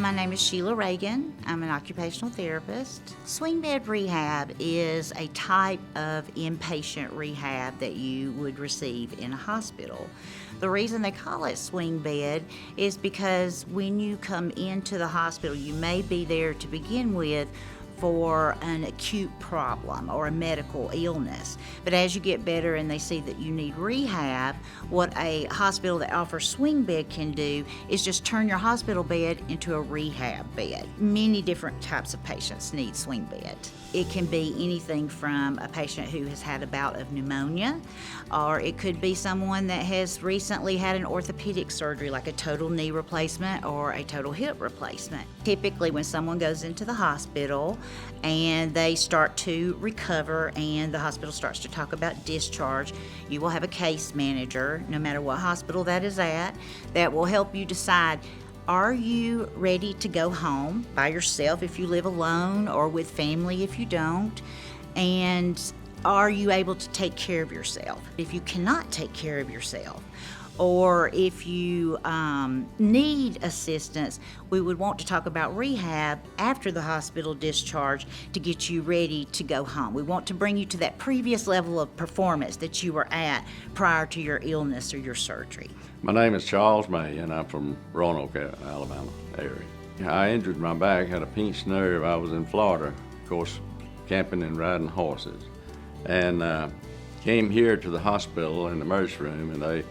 My name is Sheila Reagan. I'm an occupational therapist. Swing bed rehab is a type of inpatient rehab that you would receive in a hospital. The reason they call it swing bed is because when you come into the hospital, you may be there to begin with for an acute problem or a medical illness. But as you get better and they see that you need rehab, what a hospital that offers swing bed can do is just turn your hospital bed into a rehab bed. Many different types of patients need swing bed. It can be anything from a patient who has had a bout of pneumonia, or it could be someone that has recently had an orthopedic surgery like a total knee replacement or a total hip replacement. Typically when someone goes into the hospital and they start to recover and the hospital starts to talk about discharge, you will have a case manager, no matter what hospital that is at, that will help you decide, are you ready to go home by yourself if you live alone, or with family if you don't? And are you able to take care of yourself? If you cannot take care of yourself, or if you need assistance, we would want to talk about rehab after the hospital discharge to get you ready to go home. We want to bring you to that previous level of performance that you were at prior to your illness or your surgery. My name is Charles May, and I'm from Roanoke, Alabama area. I injured my back, had a pinched nerve. I was in Florida, of course, camping and riding horses, and came here to the hospital in the emergency room, and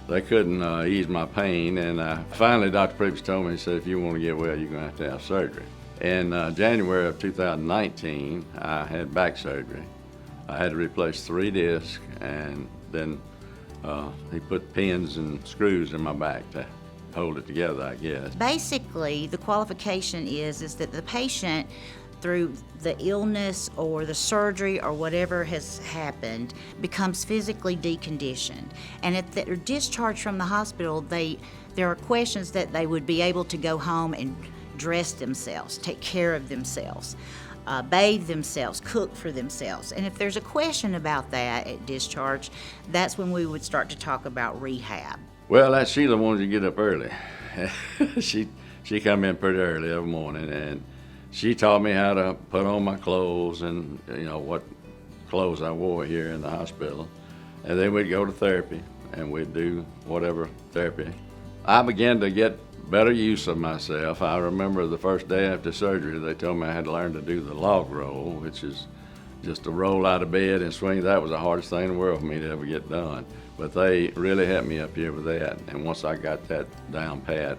they couldn't ease my pain, and finally Dr. Preeps told me, he said, if you want to get well, you're going to have surgery. In January of 2019, I had back surgery. I had to replace 3 discs, and then he put pins and screws in my back to hold it together, I guess. Basically, the qualification is that the patient, through the illness or the surgery or whatever has happened, becomes physically deconditioned. And if they're discharged from the hospital, there are questions that they would be able to go home and dress themselves, take care of themselves, bathe themselves, cook for themselves. And if there's a question about that at discharge, that's when we would start to talk about rehab. Well, that Sheila wanted to get up early. she come in pretty early every morning, and she taught me how to put on my clothes and, what clothes I wore here in the hospital. And then we'd go to therapy, and we'd do whatever therapy. I began to get better use of myself. I remember the first day after surgery, they told me I had to learn to do the log roll, which is just to roll out of bed and swing. That was the hardest thing in the world for me to ever get done. But they really helped me up here with that. And once I got that down pat,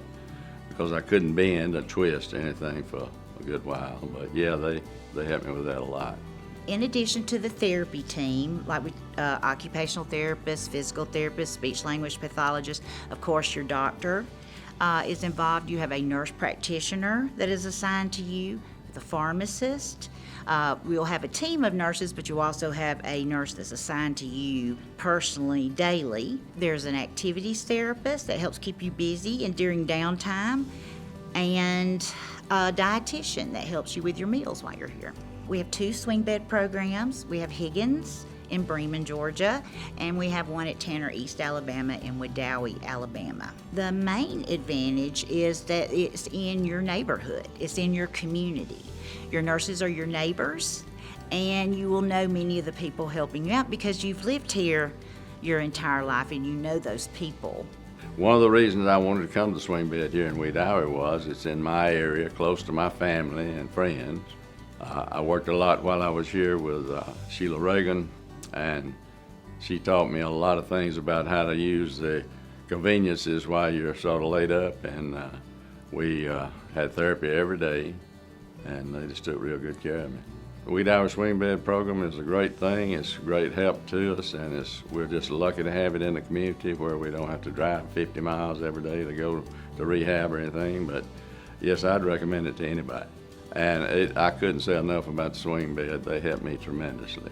because I couldn't bend or twist or anything for a good while, but yeah, they helped me with that a lot. In addition to the therapy team, like occupational therapists, physical therapists, speech language pathologists, of course your doctor is involved. You have a nurse practitioner that is assigned to you, the pharmacist. We'll have a team of nurses, but you also have a nurse that's assigned to you personally daily. There's an activities therapist that helps keep you busy and during downtime, and a dietitian that helps you with your meals while you're here. We have 2 swing bed programs. We have Higgins in Bremen, Georgia, and we have one at Tanner East, Alabama, and Wedowee, Alabama. The main advantage is that it's in your neighborhood, it's in your community. Your nurses are your neighbors, and you will know many of the people helping you out because you've lived here your entire life and you know those people. One of the reasons I wanted to come to swing bed here in Wedowee was it's in my area, close to my family and friends. I worked a lot while I was here with Sheila Reagan, and she taught me a lot of things about how to use the conveniences while you're sort of laid up, and we had therapy every day, and they just took real good care of me. The Wedowee Swing Bed program is a great thing. It's a great help to us, and we're just lucky to have it in the community where we don't have to drive 50 miles every day to go to rehab or anything. But yes, I'd recommend it to anybody. And I couldn't say enough about the swing bed. They helped me tremendously.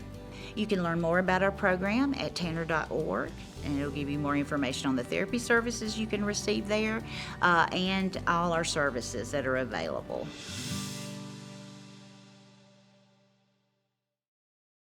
You can learn more about our program at tanner.org, and it'll give you more information on the therapy services you can receive there and all our services that are available.